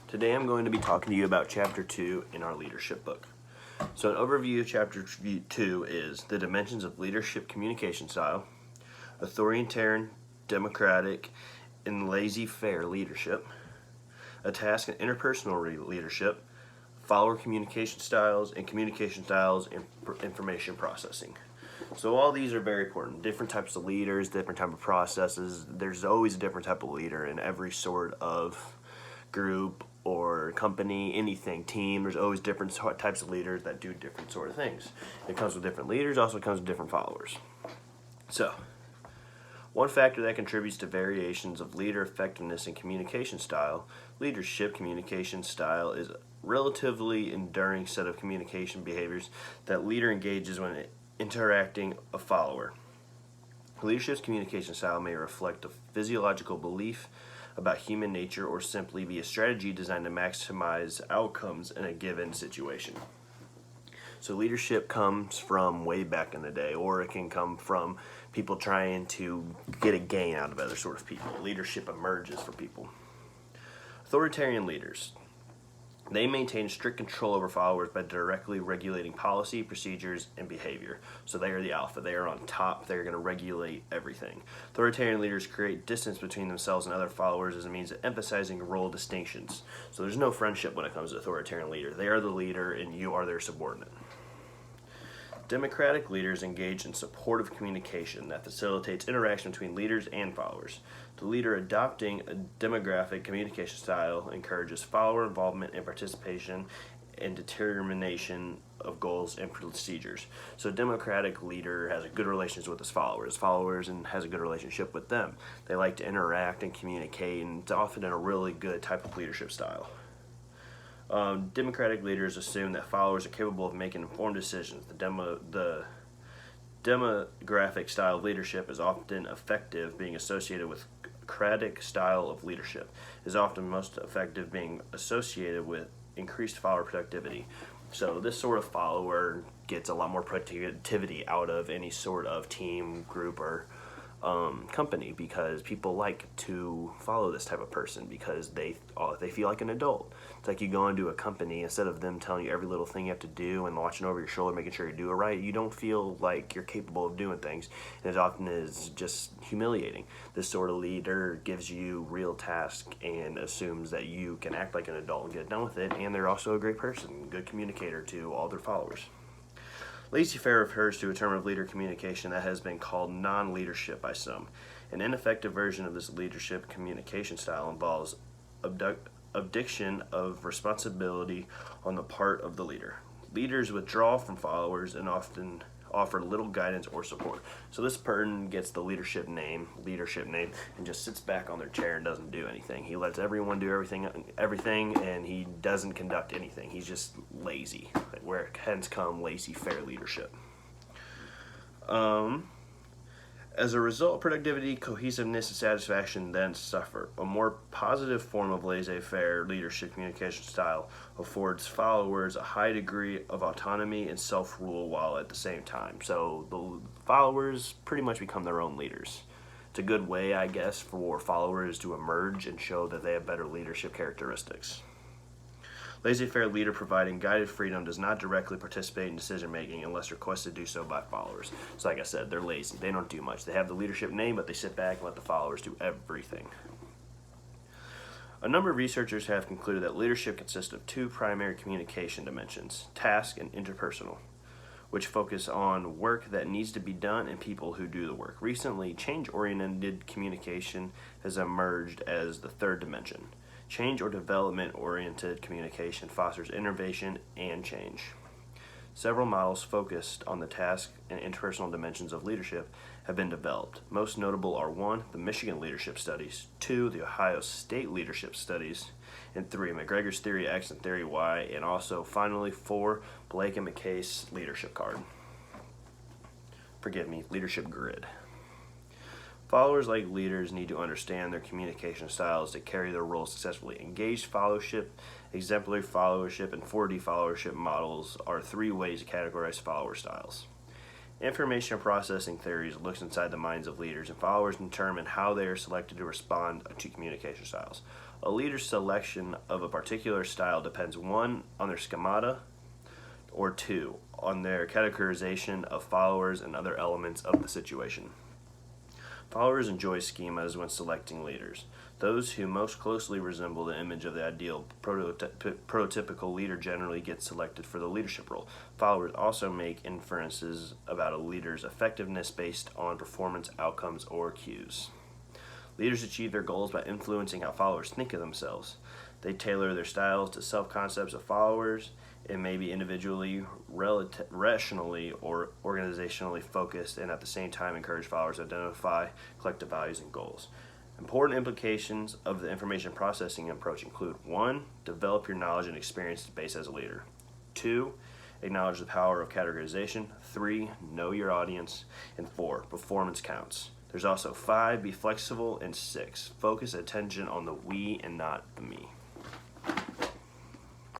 Today I'm going to be talking to you about Chapter 2 in our leadership book. So an overview of Chapter 2 is the dimensions of leadership communication style, authoritarian, democratic, and laissez-faire leadership, a task and interpersonal leadership, follower communication styles, and communication styles and information processing. So all these are very important. Different types of leaders, different type of processes. There's always a different type of leader in every sort of group or company, anything, team. There's always different types of leaders that do different sort of things. It comes with different leaders, also comes with different followers. So, one factor that contributes to variations of leader effectiveness and communication style, leadership communication style is a relatively enduring set of communication behaviors that leader engages when interacting a follower. Leadership's communication style may reflect a physiological belief about human nature or simply be a strategy designed to maximize outcomes in a given situation. So leadership comes from way back in the day, or it can come from people trying to get a gain out of other sort of people. Leadership emerges for people. Authoritarian leaders. They maintain strict control over followers by directly regulating policy, procedures, and behavior. So they are the alpha. They are on top. They're going to regulate everything. Authoritarian leaders create distance between themselves and other followers as a means of emphasizing role distinctions. So there's no friendship when it comes to authoritarian leader. They are the leader and you are their subordinate. Democratic leaders engage in supportive communication that facilitates interaction between leaders and followers. The leader adopting a demographic communication style encourages follower involvement and participation and determination of goals and procedures. So a democratic leader has a good relationship with his followers, and has a good relationship with them. They like to interact and communicate, and it's often in a really good type of leadership style. Democratic leaders assume that followers are capable of making informed decisions. The demographic style of leadership is often effective, being associated with democratic style of leadership is often most effective, being associated with increased follower productivity. So this sort of follower gets a lot more productivity out of any sort of team, group, or company, because people like to follow this type of person because they feel like an adult. It's like you go into a company, instead of them telling you every little thing you have to do and watching over your shoulder making sure you do it right, you don't feel like you're capable of doing things, and it often is just humiliating. This sort of leader gives you real tasks and assumes that you can act like an adult and get done with it, and they're also a great person, good communicator to all their followers. Laissez-faire refers to a term of leader communication that has been called non-leadership by some. An ineffective version of this leadership communication style involves abdication of responsibility on the part of the leader. Leaders withdraw from followers and often offer little guidance or support. So this person gets the leadership name, and just sits back on their chair and doesn't do anything. He lets everyone do everything, and he doesn't conduct anything. He's just lazy, where hence come laissez-faire leadership. As a result, productivity, cohesiveness, and satisfaction then suffer. A more positive form of laissez-faire leadership communication style affords followers a high degree of autonomy and self-rule while at the same time. So the followers pretty much become their own leaders. It's a good way, I guess, for followers to emerge and show that they have better leadership characteristics. Laissez-faire leader providing guided freedom does not directly participate in decision-making unless requested to do so by followers. So like I said, they're lazy. They don't do much. They have the leadership name, but they sit back and let the followers do everything. A number of researchers have concluded that leadership consists of two primary communication dimensions, task and interpersonal, which focus on work that needs to be done and people who do the work. Recently, change-oriented communication has emerged as the third dimension. Change or development-oriented communication fosters innovation and change. Several models focused on the task and interpersonal dimensions of leadership have been developed. Most notable are 1. The Michigan Leadership Studies, 2. The Ohio State Leadership Studies, and 3. McGregor's Theory X and Theory Y, and also, finally, 4. Blake and McKay's Leadership Leadership Grid. Followers, like leaders, need to understand their communication styles to carry their roles successfully. Engaged followership, exemplary followership, and 4D followership models are 3 ways to categorize follower styles. Information processing theories looks inside the minds of leaders, and followers determine how they are selected to respond to communication styles. A leader's selection of a particular style depends 1. On their schemata, or 2. On their categorization of followers and other elements of the situation. Followers enjoy schemas when selecting leaders. Those who most closely resemble the image of the ideal prototypical leader generally get selected for the leadership role. Followers also make inferences about a leader's effectiveness based on performance outcomes or cues. Leaders achieve their goals by influencing how followers think of themselves. They tailor their styles to self-concepts of followers. It may be individually, rationally, or organizationally focused, and at the same time encourage followers to identify collective values and goals. Important implications of the information processing approach include 1. Develop your knowledge and experience base as a leader. 2. Acknowledge the power of categorization. 3. Know your audience. And 4. Performance counts. There's also 5. Be flexible. And 6. Focus attention on the we and not the me.